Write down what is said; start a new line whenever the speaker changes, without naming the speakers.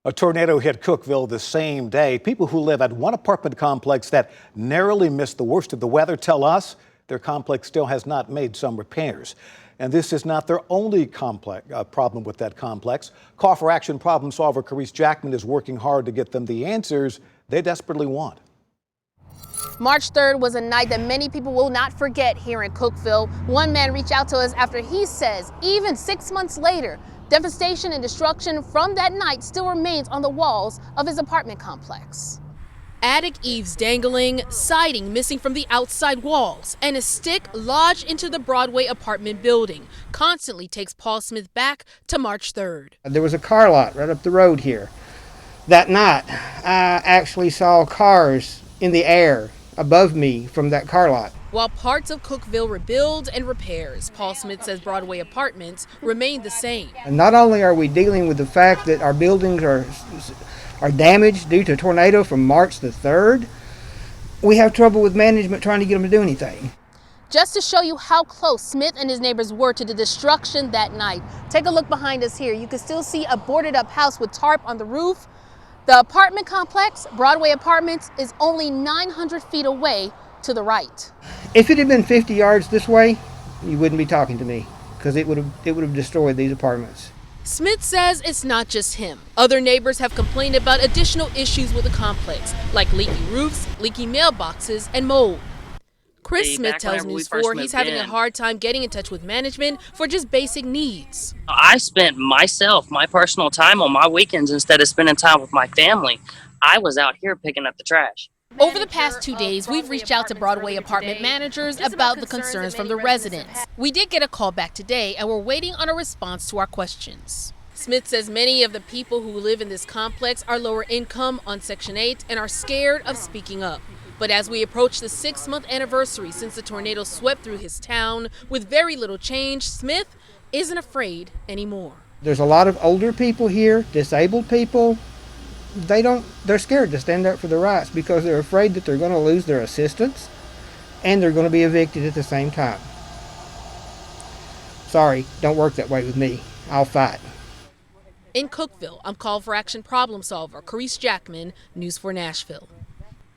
A tornado hit Cookeville the same day. People who live at one apartment complex that narrowly missed the worst of the weather tell us their complex still has not made some repairs. And this is not their only problem with that complex. Call for Action problem solver Carice Jackman is working hard to get them the answers they desperately want.
March 3rd was a night that many people will not forget here in Cookeville. One man reached out to us after he says even 6 months later, devastation and destruction from that night still remains on the walls of his apartment complex. Attic eaves dangling, siding missing from the outside walls, and a stick lodged into the Broadway apartment building constantly takes Paul Smith back to March 3rd.
There was a car lot right up the road here. That night, I actually saw cars in the air above me from that car lot.
While parts of Cookeville rebuild and repairs, Paul Smith says Broadway Apartments remain the same.
And not only are we dealing with the fact that our buildings are damaged due to a tornado from March the 3rd, we have trouble with management trying to get them to do anything.
Just to show you how close Smith and his neighbors were to the destruction that night, take a look behind us here. You can still see a boarded up house with tarp on the roof. The apartment complex, Broadway Apartments, is only 900 feet away to the right.
If it had been 50 yards this way, you wouldn't be talking to me, because it would have destroyed these apartments.
Smith says it's not just him. Other neighbors have complained about additional issues with the complex, like leaky roofs, leaky mailboxes, and mold. Chris Smith tells News 4 he's having a hard time getting in touch with management for just basic needs.
I spent my personal time on my weekends instead of spending time with my family. I was out here picking up the trash.
Over the past 2 days, we've reached out to Broadway apartment managers about the concerns from the residents. We did get a call back today, and we're waiting on a response to our questions. Smith says many of the people who live in this complex are lower income on Section 8 and are scared of speaking up. But as we approach the 6-month anniversary since the tornado swept through his town with very little change, Smith isn't afraid anymore.
There's a lot of older people here, disabled people. They're scared to stand up for their rights because they're afraid that they're going to lose their assistance and they're going to be evicted at the same time. Sorry, don't work that way with me. I'll fight.
In Cookeville, I'm Call for Action problem solver Carice Jackman, News 4 Nashville.